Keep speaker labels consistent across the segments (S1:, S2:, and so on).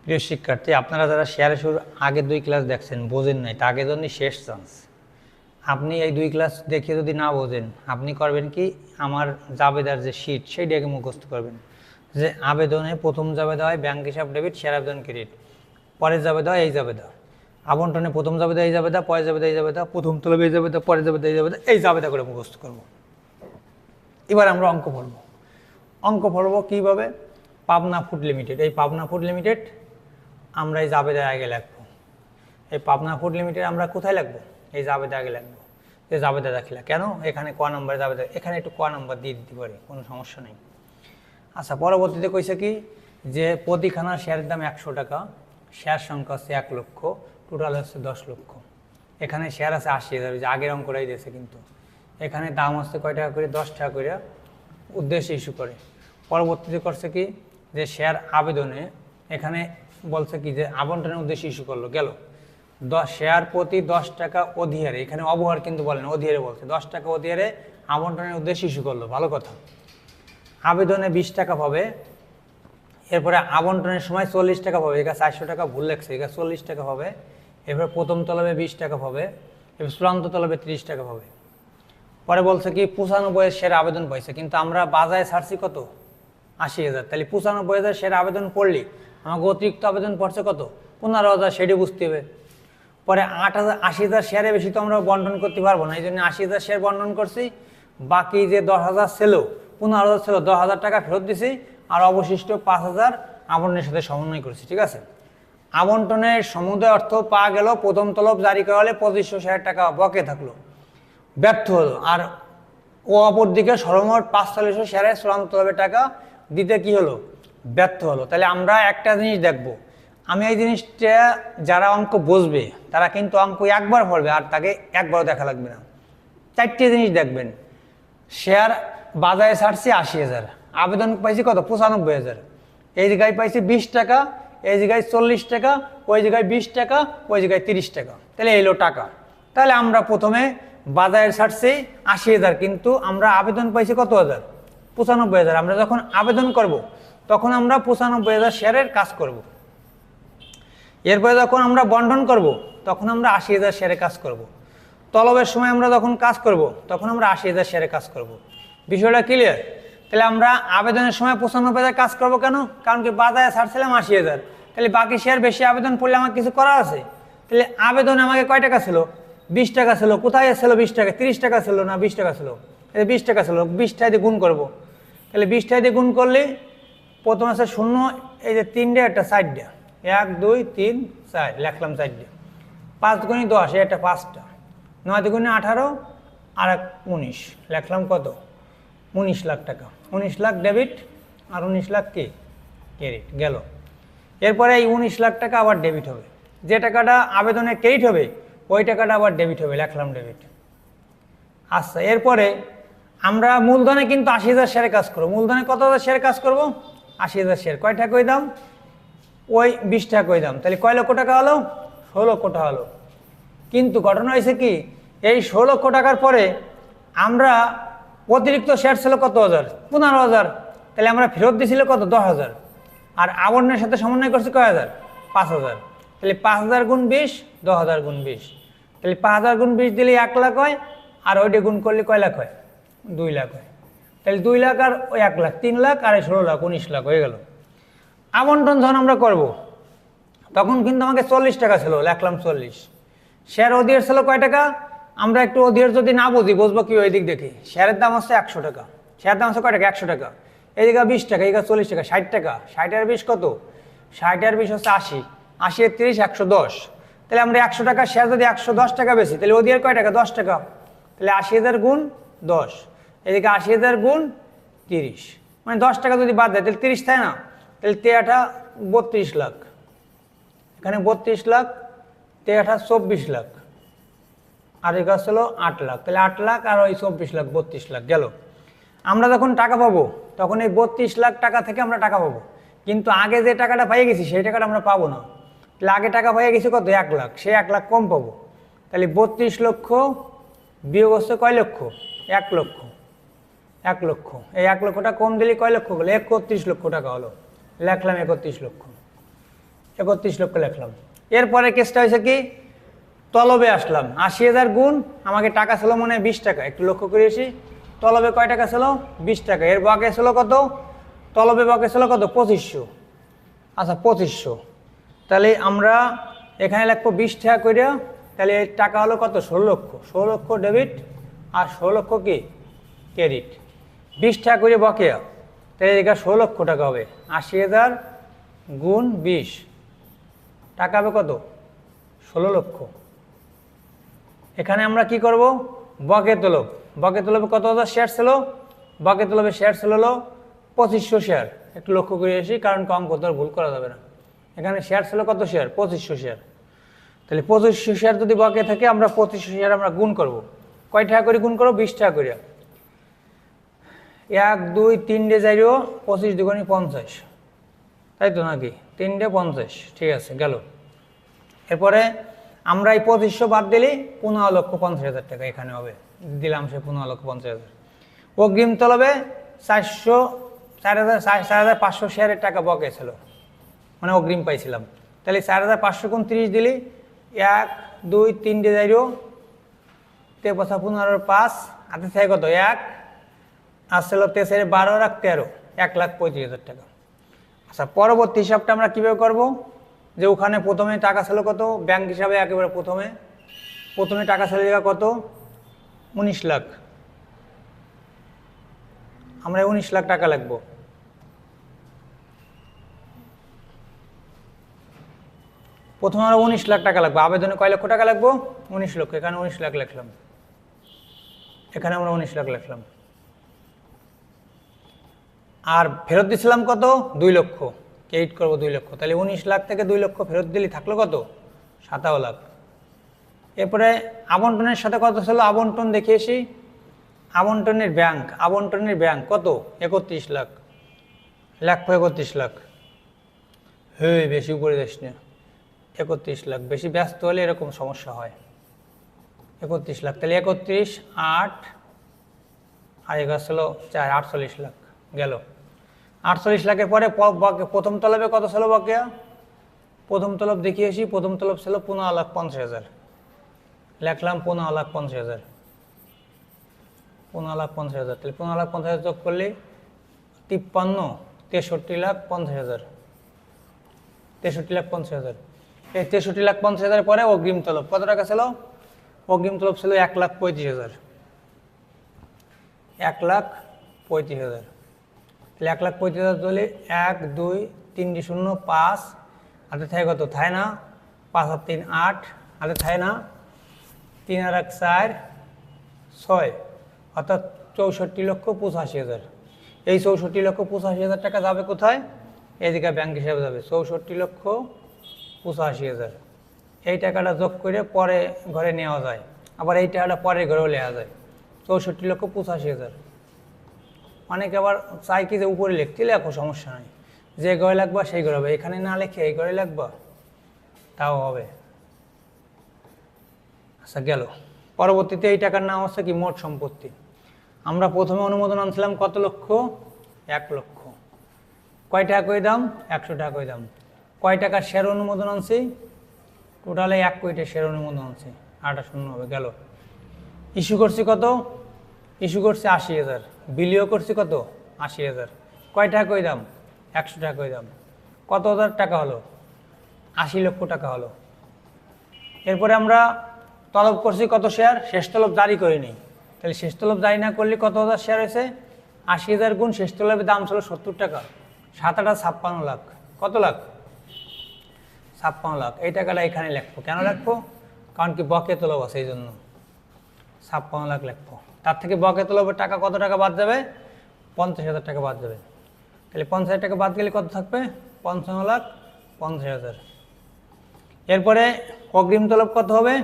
S1: প্রিয় শিক্ষার্থী, আপনারা যারা শেয়ার শুরু আগের 2 ক্লাস দেখছেন বোঝেন নাই, তাকে জন্য শেষ চান্স। আপনি এই 2 ক্লাস দেখে যদি না বোঝেন, আপনি করবেন কি, আমার জাবেদার যে শীট সেইটাকে মুখস্থ করবেন। যে আবেদনে প্রথম জাবেদা হয় ব্যাংক হিসাব ডেবিট, শেয়ার আবেদন ক্রেডিট, পরের জাবেদা হয় এই জাবেদা। আবন্টনে প্রথম জাবেদা এই জাবেদা, পরের জাবেদা এই জাবেদা, প্রথম তলবে এই জাবেদা, পরের জাবেদা এই জাবেদা, এই জাবেদা করে মুখস্থ করব। এবার আমরা অঙ্ক পড়ব কীভাবে? পাবনা ফুড লিমিটেড, এই পাবনা ফুড লিমিটেড আমরা এই জাবেদার আগে লিখবো। এই পাবনা ফুড লিমিটেড আমরা কোথায় লিখবো? এই জাবেদা আগে লিখবো। এই জাবেদা রাখলা কেন? এখানে ক নম্বরে জাবেদা, এখানে একটু ক নম্বর দিয়ে দিতে পারি, কোনো সমস্যা নেই। আচ্ছা, পরবর্তীতে কইছে কি যে প্রতিখানা শেয়ারের দাম 100 টাকা, শেয়ার সংখ্যা হচ্ছে 1 লক্ষ, টোটাল হচ্ছে 10 লক্ষ। এখানে শেয়ার আছে 80,000, যে আগের অঙ্কটাই দিয়েছে, কিন্তু এখানে দাম হচ্ছে কয় টাকা করে? 10 টাকা করে উদ্দেশ্যে ইস্যু করে। পরবর্তীতে করছে কি যে শেয়ার আবেদনে এখানে বলছে কি যে আবন্টনের উদ্দেশ্যে ইস্যু করলো, গেল 10 শেয়ার প্রতি 10 টাকা অধিহারে, এখানে অবহার কিন্তু বলেন, অধিহারে বলছে 10 টাকা অধিহারে আবন্টনের উদ্দেশ্যে ইস্যু করলো, ভালো কথা। আবেদনে 20 টাকা পাবে, এরপরে আবন্টনের সময় 40 টাকা পাবে, এখানে 400 টাকা ভুল লেগছে, এখানে 40 টাকা পাবে। এরপরে প্রথম তলবে 20 টাকা পাবে, এবার চূড়ান্ত তলবে 30 টাকা পাবে। পরে বলছে কি 95,000 শেয়ার আবেদন পাইছে, কিন্তু আমরা বাজারে ছাড়ছি কত? 80,000। তাহলে 95,000 শেয়ার আবেদন পড়লি আমাকে অতিরিক্ত আবেদন পড়ছে কত? 15,000, সেটি বুঝতে হবে। পরে 80,000 শেয়ারে বেশি তো আমরা বন্টন করতে পারবো না, এই জন্য 80,000 শেয়ার বন্টন করছি। বাকি যে 10,000 ছিল, 15,000 ছিল, 10,000 টাকা ফেরত দিছি, আর অবশিষ্ট 5,000 আবন্টনের সাথে সমন্বয় করেছি, ঠিক আছে। আবন্টনের সমুদয় অর্থ পাওয়া গেল, প্রথম তলব জারি করা হলে 25,000 টাকা বকে থাকলো, ব্যর্থ হলো। আর ও অপরদিকে সর্বমোট 45,000 শেয়ারের চূড়ান্ত তলবে টাকা দিতে কি হলো? ব্যর্থ হলো। তাহলে আমরা একটা জিনিস দেখব, আমি এই জিনিসটা যারা অঙ্ক বুঝবে তারা কিন্তু অঙ্ক একবার পড়বে, আর তাকে একবারও দেখা লাগবে না। 4টে জিনিস দেখবেন। শেয়ার বাজারে ছাড়ছি 80,000, আবেদন পাইছি কত? 95,000। এই জায়গায় পাইছি 20 টাকা, এই জায়গায় 40 টাকা, ওই জায়গায় 20 টাকা, ওই জায়গায় 30 টাকা, তাহলে এলো টাকা। তাহলে আমরা প্রথমে বাজারে ছাড়ছি 80,000, কিন্তু আমরা আবেদন পাইছি কত হাজার? 95,000। আমরা যখন আবেদন করব তখন আমরা 95,000 শেয়ারের কাজ করব। এরপরে যখন আমরা বন্টন করব তখন আমরা 80,000 শেয়ারে কাজ করব। তলবের সময় আমরা যখন কাজ করব তখন আমরা 80,000 শেয়ারে কাজ করব। বিষয়টা ক্লিয়ার? তাহলে আমরা আবেদনের সময় 95,000 কাজ করব কেন? কারণ কি বাজারে ছাড়ছিলাম 80,000, তাহলে বাকি শেয়ার বেশি আবেদন পড়লে আমার কিছু করার আছে। তাহলে আবেদনে আমাকে কয় টাকা ছিল? 20 টাকা ছিল। কোথায় ছিল 20 টাকা? 30 টাকা ছিল না 20 টাকা ছিল? 20 টাকা ছিল। 20 টাকা দিয়ে গুণ করবো, তাহলে 20 টাকা দিয়ে গুণ করলে প্রথম আছে 0, এই যে 3ডে একটা 4ডে, 1 2 3 4 লিখলাম 4ডে, 5 গুণে 10, এটা 5টা, 9 গুণে 18, আর 19 লিখলাম কত? 19 লাখ টাকা। 19 লাখ ডেবিট আর 19 লাখ কি ক্রেডিট, গেল। এরপরে এই 19 লাখ টাকা আবার ডেবিট হবে, যে টাকাটা আবেদনে ক্রেডিট হবে ওই টাকাটা আবার ডেবিট হবে, লিখলাম ডেবিট। আচ্ছা, এরপরে আমরা মূলধনে কিন্তু 80,000 শেয়ারে কাজ করবো। মূলধনে কত হাজার শেয়ারে কাজ করবো? 80,000 শেয়ার। কয় টাকা কই দাম? ওই 20 টাকা কই দাম, তাহলে কয় লক্ষ টাকা হলো? 16 লক্ষ টাকা হলো। কিন্তু ঘটনা হয়েছে কি, এই 16 লক্ষ টাকার পরে আমরা অতিরিক্ত শেয়ার ছিল কত হাজার? 15,000। তাহলে আমরা ফেরত দিয়েছিল কত? 10,000। আর আবন্টনের সাথে সমন্বয় করছি কয় হাজার? 5,000। তাহলে 5,000 গুণ 20, 10,000 গুণ 20, তাহলে 5,000 গুণ 20 দিলে 1 লাখ হয়, আর ওইটা গুণ করলে কয় লাখ হয়? 2 লাখ হয়। তাহলে 2 লাখ আর ওই 1 লাখ, 3 লাখ, আর 16 লাখ, 19 লাখ হয়ে গেল। আবন্টন যখন আমরা করব তখন কিন্তু আমাকে 40 টাকা ছিল, লিখলাম 40। শেয়ার অধিহার ছিল কয় টাকা? আমরা একটু অধিহার যদি না বুঝি, বুঝবো কি ওই দিক দেখি। শেয়ারের দাম হচ্ছে 100 টাকা, শেয়ারের দাম হচ্ছে কয় টাকা? 100 টাকা। এই জায়গা 20 টাকা, এই জায়গা 40 টাকা, 60 টাকা। 60 আর 20 কত? 60 আর 20 হচ্ছে 80, 80 আর 30 110। তাহলে আমরা 100 টাকা শেয়ার যদি 110 টাকা বেশি, তাহলে অধিহার কয় টাকা? 10 টাকা। তাহলে 80,000 গুণ 10, এদিকে 80,000 গুণ 30, মানে 10 টাকা যদি বাদ দেয় তাহলে 30 থাকে না? তাহলে 3 32 লাখ, এখানে 32 লাখ, 3 24 লাখ, আর এই কাজ হলো 8 লাখ। তাহলে 8 লাখ আর ওই 24 লাখ, 32 লাখ গেল। আমরা যখন টাকা পাবো তখন এই 32 লাখ টাকা থেকে আমরা টাকা পাবো, কিন্তু আগে যে টাকাটা পাইয়ে গেছি সেই টাকাটা আমরা পাবো না। তাহলে আগে টাকা পাইয়ে গেছি কত? 1 লাখ, সেই 1 লাখ কম পাবো। তাহলে 32 লক্ষ বিয়োগ হচ্ছে কয় লক্ষ? 1 লক্ষ। 1 লক্ষ, এই 1 লক্ষটা কম দিলে কয় লক্ষ হলো? 31 লক্ষ টাকা হলো, লিখলাম 31 লক্ষ। 31 লক্ষ লিখলাম। এরপরে কেসটা হয়েছে কি, তলবে আসলাম, 80,000 গুণ আমাকে টাকা ছিল মনে হয় 20 টাকা, একটু লক্ষ্য করে আসি। তলবে কয় টাকা ছিল? 20 টাকা। এর বাকি ছিল কত? তলবে বাকি ছিল কত? 2500। আচ্ছা 2500, তাহলে আমরা এখানে লিখবো 20 টাকা করে। তাহলে এই টাকা হলো কত? 16 লক্ষ। 16 লক্ষ ডেবিট আর 16 লক্ষ কি ক্রেডিট। 20 টাকা করে বকেয়া, তাহলে এটা 16 লক্ষ টাকা হবে। 80,000 গুণ 20 টাকা হবে কত? 16 লক্ষ। এখানে আমরা কি করব? বকে তলব। বকে তলবে কত হাজার শেয়ার ছিল? বকে তলবে শেয়ার ছিল হলো 2500 শেয়ার। একটু লক্ষ্য করে আসি, কারণ কম কত ভুল করা যাবে না। এখানে শেয়ার ছিল কত শেয়ার? 2500 শেয়ার। তাহলে 2500 শেয়ার যদি বকে থাকে, আমরা 2500 শেয়ার আমরা গুণ করব। কয় টাকা করে গুণ করবো? 20 টাকা করে। 1 2 3 ডে যাইও 25 দুগুণে 50, তাই তো নাকি? 3 ডে 50, ঠিক আছে গেল। এরপরে আমরা এই 2500 বাদ দিলে 15,50,000 টাকা এখানে হবে, দিলাম সে 15,50,000। অগ্রিম তলবে 4,500 শেয়ারের টাকা বকে ছিল, মানে অগ্রিম পাইছিলাম। তাহলে 4,500 গুণ 30 দিলি 1 2 3 ডে যাইও 15 15 5 হাতে থাকে কত? 1 আসছিল 13 12 আর 13, 1,35,000 টাকা। আচ্ছা পরবর্তী হিসাবটা আমরা কীভাবে করব? যে ওখানে প্রথমে টাকা ছিল কত? ব্যাংক হিসাবে একেবারে প্রথমে টাকা ছিল কত? 19 লাখ। আমরা 19 লাখ টাকা লাগবো। প্রথমে আমরা 19 লাখ টাকা লাগবে। আবেদনে কয় লক্ষ টাকা লাগবো? 19 লক্ষ। এখানে 19 লাখ লিখলাম, এখানে আমরা 19 লাখ লিখলাম। আর ফেরত দিছিলাম কত? 2 লক্ষ। ক্রেডিট করবো 2 লক্ষ। তাহলে 19 লাখ থেকে 2 লক্ষ ফেরত দিলে থাকলো কত? 57 লাখ। এরপরে আবন্টনের সাথে কত ছিল? আবন্টন দেখিয়েছি। আবন্টনের ব্যাংক কত? 31 লাখ। লেখো 31 লাখ। হ্যাঁ বেশি উপরে যাস না। 31 লাখ। বেশি ব্যস্ত হলে এরকম সমস্যা হয়। 31 লাখ। তাহলে 31 8 আর এগারো ছিল 4, 48 লাখ গেল। 48 লাখের পরে প্রথম তলবে কত ছিল বকেয়া? প্রথম তলব দেখিয়েছি। প্রথম তলব ছিল 15,50,000। লিখলাম 15,50,000। 15,50,000। তাহলে 15,50,000 যোগ করলে 53, 63,50,000। 63,50,000। এই 63,50,000 পরে অগ্রিম তলব কত টাকা ছিল? অগ্রিম তলব ছিল 1,35,000। 1,35,000। তাহলে 1,35,000 ধরলে 1 2 3 0 5 হাতে থাকে কত? থাকে না 5 আর 3 8, হাতে থাকে না 3 আর 1 4 6, অর্থাৎ 64,85,000। এই 64,85,000 টাকা যাবে কোথায়? এদিকে ব্যাংক হিসাবে যাবে। 64,85,000। এই টাকাটা যোগ করে পরে ঘরে নেওয়া যায়, আবার এই টাকাটা পরে ঘরেও নেওয়া যায়। 64,85,000। অনেকে আবার চাই কি যে উপরে লিখতে, লেখো সমস্যা নাই, যে ঘরে লাগবা সেই ঘরে হবে। এখানে না লিখে এই ঘরে লাগবা, তাও হবে। আচ্ছা গেল। পরবর্তীতে এই টাকার নাম হচ্ছে কি? মোট সম্পত্তি। আমরা প্রথমে অনুমোদন আনছিলাম কত লক্ষ? 1 লক্ষ। কয় টাকা করে দাম? 100 টাকা করে দাম। কয় টাকা শেয়ার অনুমোদন আনছি? টোটালে 1 কোটি শেয়ার অনুমোদন আনছি। 8 শূন্য হবে গেল। ইস্যু করছি কত? ইস্যু করছি 80,000। বিলিও করছি কত? 80,000। কয় টাকা করে দাম? 100 টাকা করে দাম। কত হাজার টাকা হলো? 80 লক্ষ টাকা হলো। এরপরে আমরা তলব করছি কত শেয়ার? শেষ তলব জারি করিনি। তাহলে শেষ তলব জারি না করলে কত হাজার শেয়ার হয়েছে? 80,000 গুণ শেষ তলবের দাম ছিল 70 টাকা। 7 8 56 লাখ। কত লাখ? 56 লাখ। এই টাকাটা এখানে লিখবো। কেন লিখবো? কারণ কি বকে তলব আছে, এই জন্য 56 লাখ লিখবো। তার থেকে বকে তলবের টাকা কত টাকা বাদ যাবে? 50,000 টাকা বাদ যাবে। তাহলে 50,000 টাকা বাদ গেলে কত থাকবে? 55,50,000। এরপরে অগ্রিম তলব কত হবে?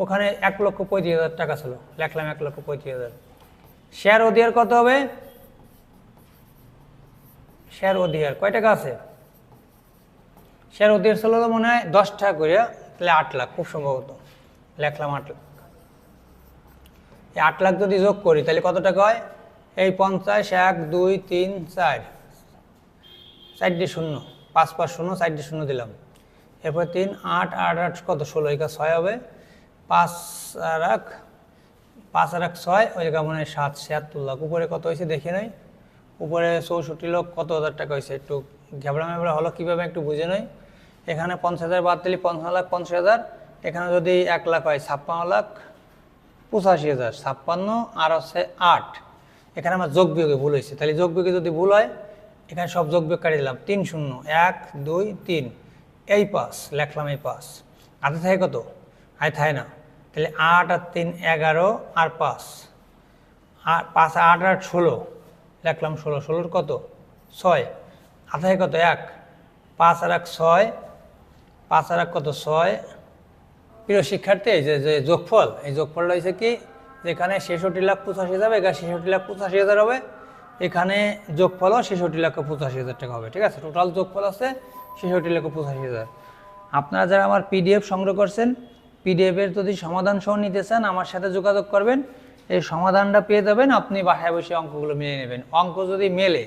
S1: ওখানে 1,35,000 টাকা ছিল, লিখলাম 1,35,000। শেয়ার অধিয়ার কত হবে? শেয়ার অধিয়ার কয় টাকা আছে? শেয়ার অধিয়ার ছিল মনে হয় 10 টাকা করে, তাহলে 8 লাখ খুব সম্ভবত। লিখলাম 8 লাখ। এই 8 লাখ যদি যোগ করি তাহলে কত টাকা হয়? এই 50 1 2 3 4 4 শূন্য 5 5 0 4 শূন্য দিলাম, এরপর 3 8 8 8 কত 16 একা 6 হবে 5 আর 1 5 আর 1 6 ওই জায়গা মানে 7 76 লাখ উপরে কত হয়েছে দেখে নই উপরে 64 লক্ষ কত হাজার টাকা হয়েছে একটু ঘাবড়া মেবড়া হলো কীভাবে একটু বুঝে নই এখানে 50,000 বাদ দিলে 55,50,000 এখানে যদি 1 লাখ হয় 56,85,000 56 আর হচ্ছে 8 এখানে আমার যোগ বিয়োগে ভুল হয়েছে তাহলে যোগ বিয়োগে যদি ভুল হয় এখানে সব যোগ বিয়োগ কাটিয়ে দিলাম 3 0 1 2 3 এই 5 লেখলাম এই 5 হাতে থাকে কত হাতে থাকে না তাহলে 8 আর 3 11 আর 5 আর 5 8 8 16 লেখলাম 16 16 কত 6 হাতে থাকে কত 1 5 আর 1 6 5 আর 1 কত 6 প্রিয় শিক্ষার্থী এই যে যোগফল এই যোগফলটা হয়েছে কি যেখানে 66,85,000 হবে এখানে 66,85,000 হবে এখানে যোগফলও 66,85,000 টাকা হবে ঠিক আছে টোটাল যোগফল আছে 66,85,000 আপনারা যারা আমার পিডিএফ সংগ্রহ করছেন পিডিএফের যদি সমাধান সহ নিতে চান আমার সাথে যোগাযোগ করবেন এই সমাধানটা পেয়ে যাবেন আপনি বাসায় বসে অঙ্কগুলো মিলিয়ে নেবেন অঙ্ক যদি মেলে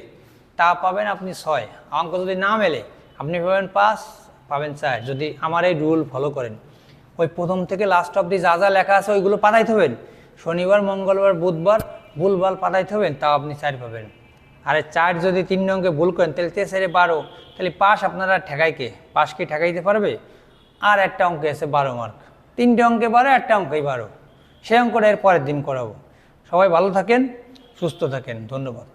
S1: তা পাবেন আপনি 6 অঙ্ক যদি না মেলে আপনি পাবেন 5 পাবেন 4 যদি আমার এই রুল ফলো করেন ওই প্রথম থেকে লাস্ট অবধি যা যা লেখা আছে ওইগুলো পাঠাইতে হবেন শনিবার মঙ্গলবার বুধবার ভুলভাল পাঠাইতে হবেন তাও আপনি 4 পাবেন আরে 4 যদি 3 অঙ্কে ভুল করেন তাহলে 3 4 12 তাহলে পাস আপনারা ঠেকাইকে পাস কি ঠেকাইতে পারবে আর একটা অঙ্কে আছে 12 মার্ক 3টে অঙ্কে 12 একটা অঙ্কেই 12 সেই অঙ্কটা এর পরের দিন করাবো সবাই ভালো থাকেন সুস্থ থাকেন ধন্যবাদ